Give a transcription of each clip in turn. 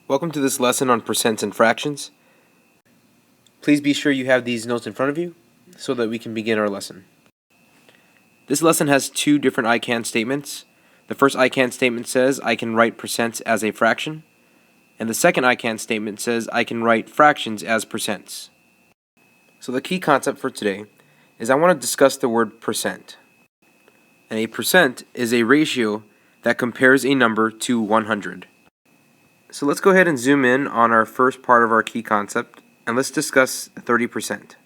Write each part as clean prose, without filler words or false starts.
Welcome to this lesson on percents and fractions. Please be sure you have these notes in front of you so that we can begin our lesson. This lesson has two different I can statements. The first I can statement says I can write percents as a fraction, and the second I can statement says I can write fractions as percents. So the key concept for today is I want to discuss the word percent. And a percent is a ratio that compares a number to 100. So let's go ahead and zoom in on our first part of our key concept, and let's discuss 30%.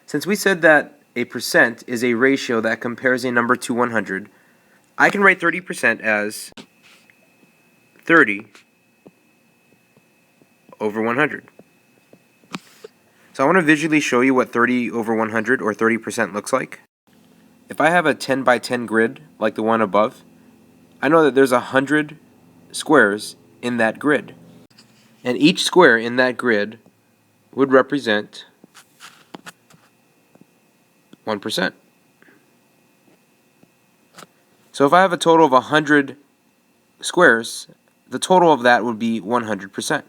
Since we said that a percent is a ratio that compares a number to 100, I can write 30% as 30 over 100. So I want to visually show you what 30 over 100 or 30% looks like. If I have a 10 by 10 grid like the one above, I know that there's 100 squares in that grid. And each square in that grid would represent 1%. So if I have a total of 100 squares, the total of that would be 100%.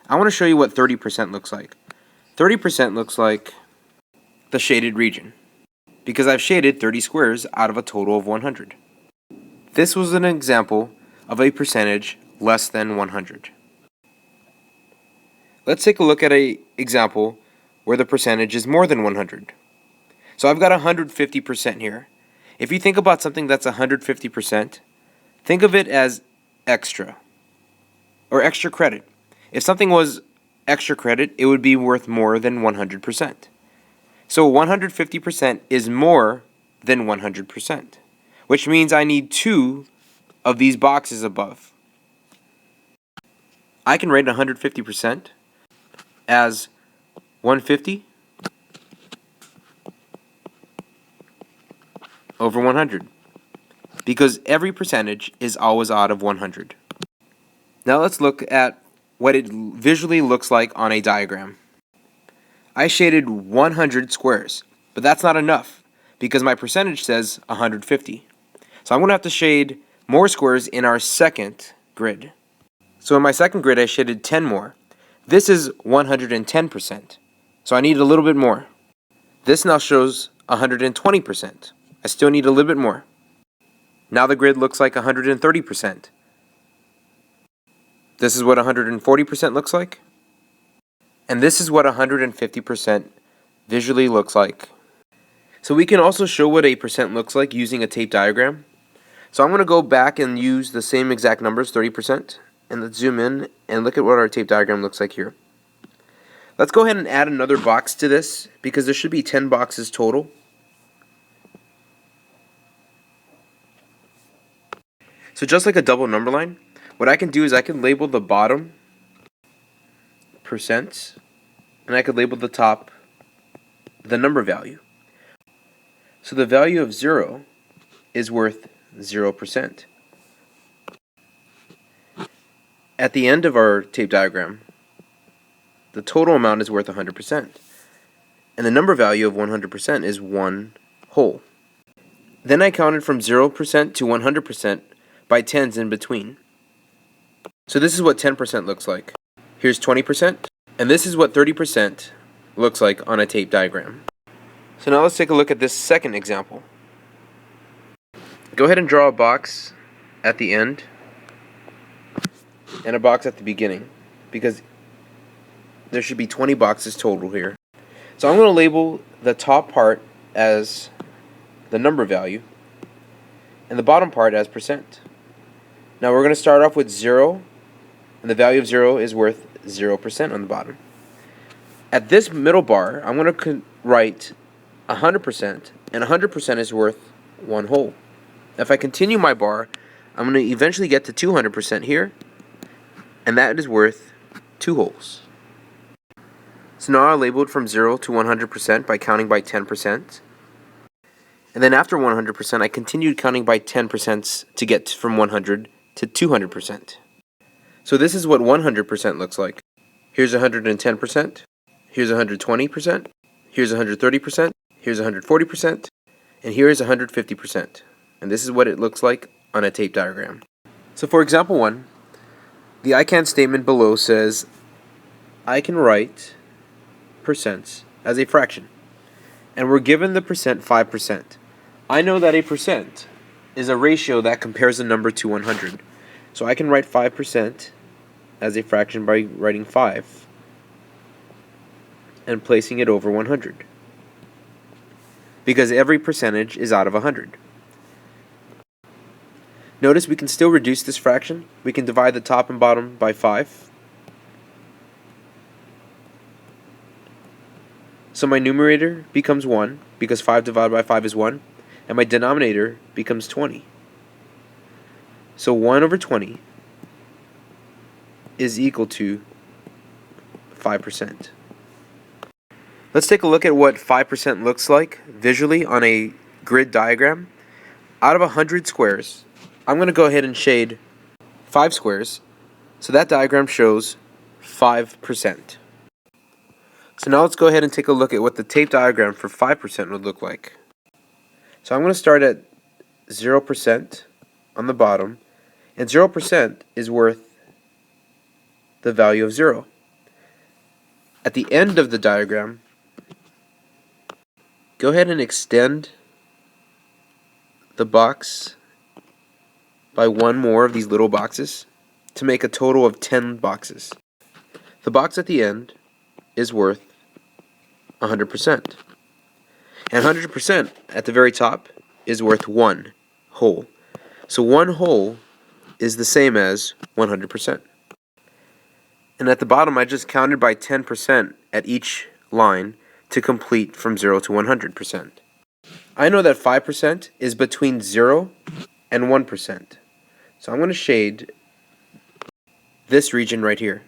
I want to show you what 30% looks like. 30% looks like the shaded region, because I've shaded 30 squares out of a total of 100. This was an example of a percentage less than 100. Let's take a look at an example where the percentage is more than 100. So I've got 150% here. If you think about something that's 150%, think of it as extra, or extra credit. If something was extra credit, it would be worth more than 100%. So 150% is more than 100%, which means I need two of these boxes above. I can write 150% as 150 over 100, because every percentage is always out of 100. Now let's look at what it visually looks like on a diagram. I shaded 100 squares, but that's not enough because my percentage says 150. So I'm going to have to shade more squares in our second grid. So in my second grid I shaded 10 more. This is 110%. So I need a little bit more. This now shows 120%. I still need a little bit more. Now the grid looks like 130%. This is what 140% looks like. And this is what 150% visually looks like. So we can also show what a percent looks like using a tape diagram. So I'm going to go back and use the same exact numbers, 30%. And let's zoom in and look at what our tape diagram looks like here. Let's go ahead and add another box to this because there should be 10 boxes total. So just like a double number line, what I can do is I can label the bottom percents and I could label the top the number value. So the value of 0 is worth 0%. At the end of our tape diagram, the total amount is worth 100%, and the number value of 100% is 1 whole. Then I counted from 0% to 100% by tens in between. So this is what 10% looks like. Here's 20%, and this is what 30% looks like on a tape diagram. So now let's take a look at this second example. Go ahead and draw a box at the end and a box at the beginning, because there should be 20 boxes total here. So I'm going to label the top part as the number value and the bottom part as percent. Now we're going to start off with 0, and the value of 0 is worth 0% on the bottom. At this middle bar, I'm going to write 100%, and 100% is worth 1 whole. If I continue my bar, I'm going to eventually get to 200% here, and that is worth 2 wholes. So now I labeled from 0 to 100% by counting by 10%. And then after 100%, I continued counting by 10% to get from 100 to 200%. So this is what 100% looks like. Here's 110%, here's 120%, here's 130%, here's 140%, and here is 150%. And this is what it looks like on a tape diagram. So for example 1, The I can statement below says I can write percents as a fraction, and we're given the percent 5%. I know that a percent is a ratio that compares a number to 100. So I can write 5% as a fraction by writing 5 and placing it over 100, because every percentage is out of 100. Notice we can still reduce this fraction. We can divide the top and bottom by 5. So my numerator becomes 1, because 5 divided by 5 is 1, and my denominator becomes 20. So 1 over 20 is equal to 5%. Let's take a look at what 5% looks like visually on a grid diagram. Out of 100 squares, I'm going to go ahead and shade 5 squares, so that diagram shows 5%. So now let's go ahead and take a look at what the tape diagram for 5% would look like. So I'm going to start at 0% on the bottom, and 0% is worth the value of 0. At the end of the diagram, go ahead and extend the box by one more of these little boxes to make a total of 10 boxes. The box at the end is worth 100%. And 100% at the very top is worth 1 whole. So 1 whole is the same as 100%. And at the bottom, I just counted by 10% at each line to complete from 0 to 100%. I know that 5% is between 0 and 1%. So I'm going to shade this region right here.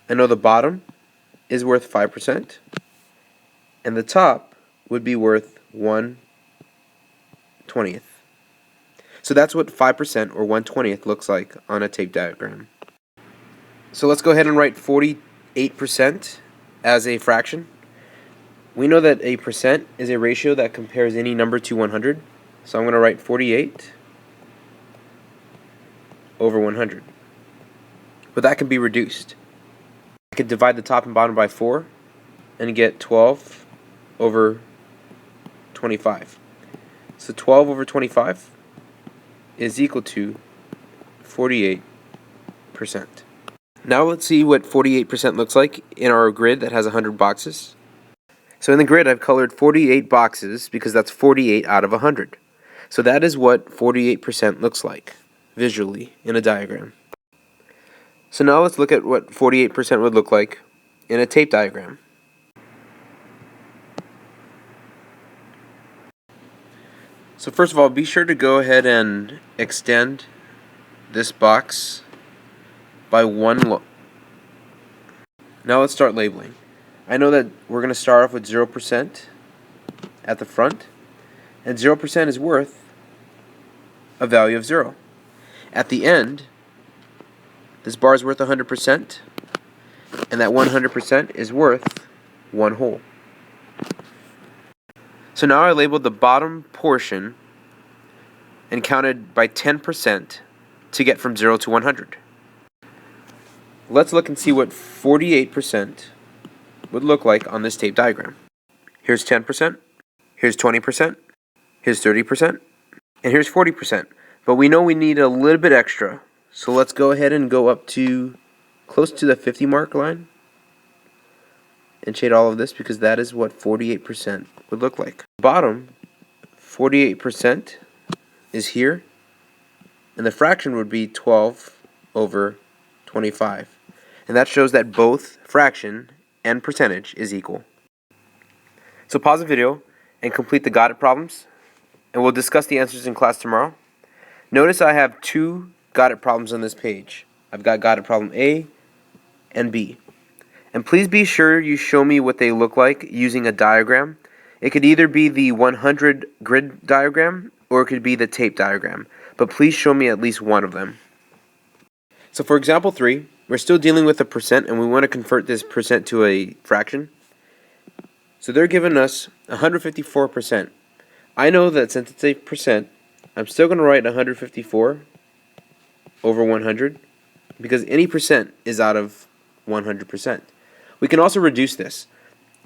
I know the bottom is worth 5%, and the top would be worth 1/20. So that's what 5% or 1/20 looks like on a tape diagram. So let's go ahead and write 48% as a fraction. We know that a percent is a ratio that compares any number to 100. So I'm going to write 48 over 100. But that can be reduced. I could divide the top and bottom by 4 and get 12 over 25. So 12 over 25 is equal to 48%. Now let's see what 48% looks like in our grid that has 100 boxes. So in the grid I've colored 48 boxes because that's 48 out of 100. So that is what 48% looks like visually in a diagram. So now let's look at what 48% would look like in a tape diagram. So first of all, be sure to go ahead and extend this box by one. Now let's start labeling. I know that we're going to start off with 0% at the front, and 0% is worth a value of 0. At the end, this bar is worth 100%, and that 100% is worth 1 whole. So now I labeled the bottom portion and counted by 10% to get from 0 to 100. Let's look and see what 48% would look like on this tape diagram. Here's 10%, here's 20%, here's 30%, and here's 40%. But we know we need a little bit extra. So let's go ahead and go up to close to the 50 mark line and shade all of this because that is what 48% would look like. Bottom, 48% is here, and the fraction would be 12 over 25. And that shows that both fraction and percentage is equal. So pause the video and complete the got it problems, and we'll discuss the answers in class tomorrow. Notice I have 2 got it problems on this page. I've got it problem A and B. And please be sure you show me what they look like using a diagram. It could either be the 100 grid diagram or it could be the tape diagram. But please show me at least one of them. So for example 3, we're still dealing with a percent and we want to convert this percent to a fraction. So they're giving us 154%. I know that since it's a percent, I'm still going to write 154 over 100 because any percent is out of 100%. We can also reduce this.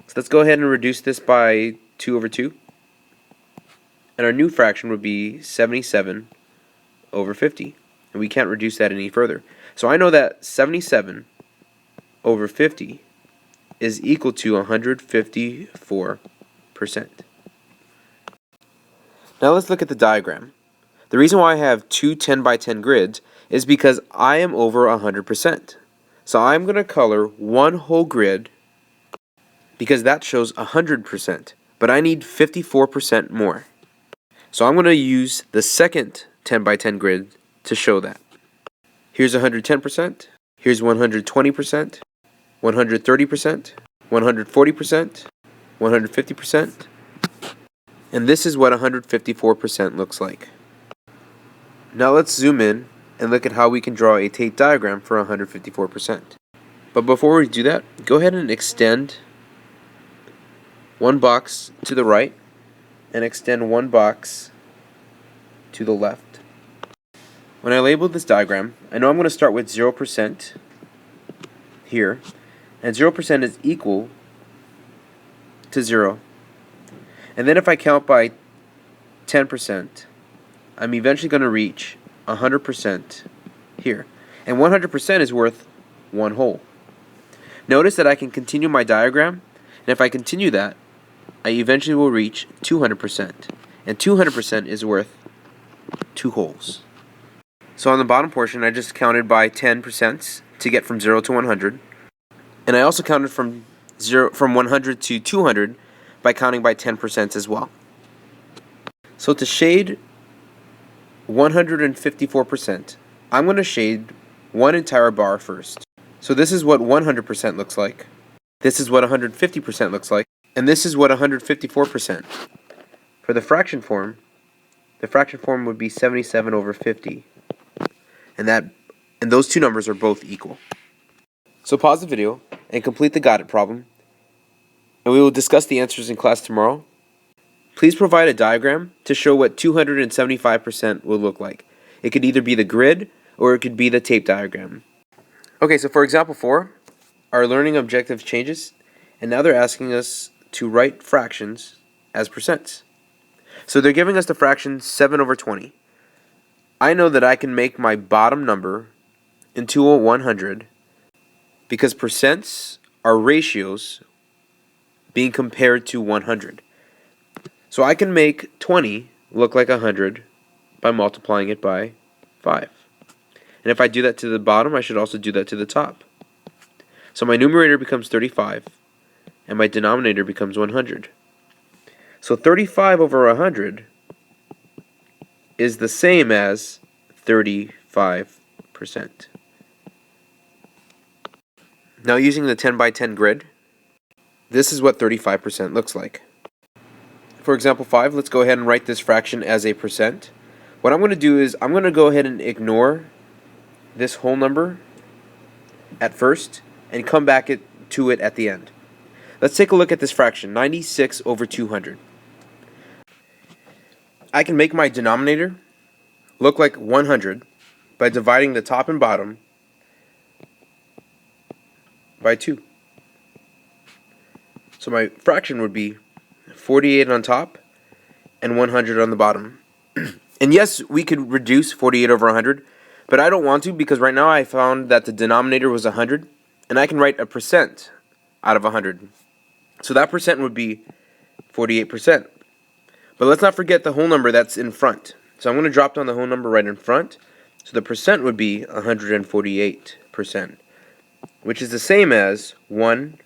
So let's go ahead and reduce this by 2 over 2. And our new fraction would be 77 over 50. And we can't reduce that any further. So I know that 77 over 50 is equal to 154%. Now let's look at the diagram. The reason why I have two 10 by 10 grids is because I am over 100%. So I'm going to color one whole grid because that shows 100%, but I need 54% more. So I'm going to use the second 10 by 10 grid to show that. Here's 110%, here's 120%, 130%, 140%, 150%, and this is what 154% looks like. Now let's zoom in and look at how we can draw a Tate diagram for 154%. But before we do that, go ahead and extend one box to the right and extend one box to the left. When I label this diagram, I know I'm going to start with 0% here, and 0% is equal to 0. And then if I count by 10%, I'm eventually going to reach 100% here. And 100% is worth one whole. Notice that I can continue my diagram, and if I continue that, I eventually will reach 200%. And 200% is worth two wholes. So on the bottom portion, I just counted by 10% to get from 0 to 100. And I also counted from 100 to 200 by counting by 10% as well. So to shade 154%, I'm going to shade one entire bar first. So this is what 100% looks like. This is what 150% looks like. And this is what 154%. For the fraction form would be 77 over 50. And those two numbers are both equal. So pause the video and complete the got it problem, and we will discuss the answers in class tomorrow. Please provide a diagram to show what 275% will look like. It could either be the grid or it could be the tape diagram. Okay, so for example 4, our learning objective changes, and now they're asking us to write fractions as percents. So they're giving us the fraction 7 over 20. I know that I can make my bottom number into a 100 because percents are ratios being compared to 100. So I can make 20 look like 100 by multiplying it by 5. And if I do that to the bottom, I should also do that to the top. So my numerator becomes 35, and my denominator becomes 100. So 35 over 100 is the same as 35%. Now using the 10 by 10 grid, this is what 35% looks like. For example 5, let's go ahead and write this fraction as a percent. What I'm going to do is I'm going to go ahead and ignore this whole number at first and come back to it at the end. Let's take a look at this fraction, 96 over 200. I can make my denominator look like 100 by dividing the top and bottom by 2. So my fraction would be 48 on top and 100 on the bottom. And yes, we could reduce 48 over 100, but I don't want to because right now I found that the denominator was 100, and I can write a percent out of 100. So that percent would be 48%. But let's not forget the whole number that's in front. So I'm going to drop down the whole number right in front. So the percent would be 148%, which is the same as 1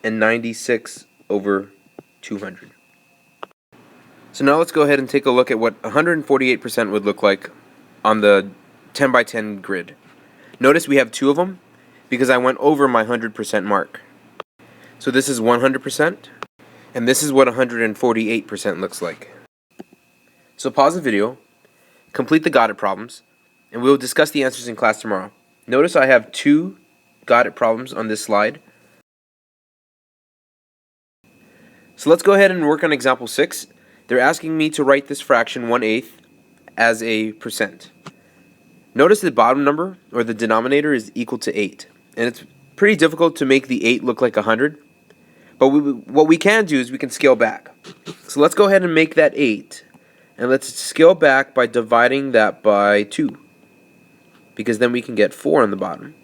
and 96 over 200. So now let's go ahead and take a look at what 148% would look like on the 10 by 10 grid. Notice we have two of them because I went over my 100% mark. So this is 100%, and this is what 148% looks like. So pause the video, complete the got it problems, and we will discuss the answers in class tomorrow. Notice I have two got it problems on this slide. So let's go ahead and work on example 6. They're asking me to write this fraction 1/8 as a percent. Notice the bottom number, or the denominator, is equal to 8. And it's pretty difficult to make the 8 look like 100. But what we can do is we can scale back. So let's go ahead and make that 8. And let's scale back by dividing that by 2. Because then we can get 4 on the bottom.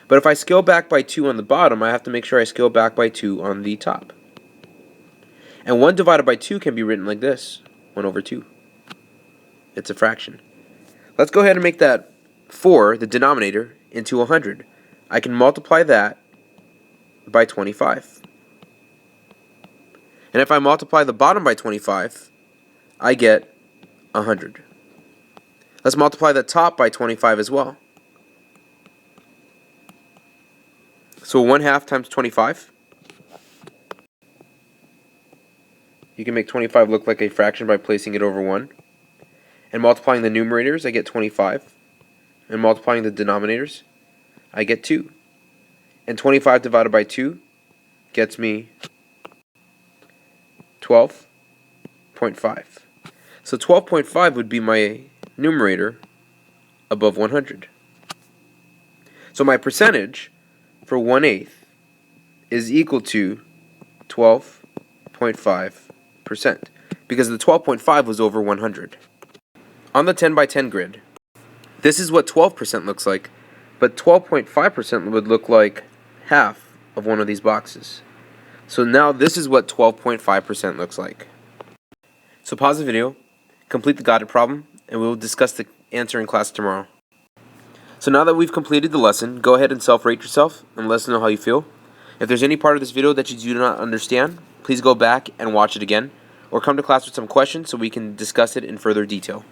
But if I scale back by 2 on the bottom, I have to make sure I scale back by 2 on the top. And 1 divided by 2 can be written like this. 1 over 2. It's a fraction. Let's go ahead and make that 4, the denominator, into 100. I can multiply that by 25. And if I multiply the bottom by 25, I get 100. Let's multiply the top by 25 as well. So 1/2 times 25. You can make 25 look like a fraction by placing it over 1. And multiplying the numerators, I get 25. And multiplying the denominators, I get 2. And 25 divided by 2 gets me 12.5. So 12.5 would be my numerator above 100. So my percentage for 1/8 is equal to 12.5%, because the 12.5 was over 100. On the 10 by 10 grid, this is what 12% looks like, but 12.5% would look like half of one of these boxes. So now this is what 12.5% looks like. So pause the video, complete the guided problem, and we will discuss the answer in class tomorrow. So now that we've completed the lesson, go ahead and self-rate yourself and let us know how you feel. If there's any part of this video that you do not understand, please go back and watch it again, or come to class with some questions so we can discuss it in further detail.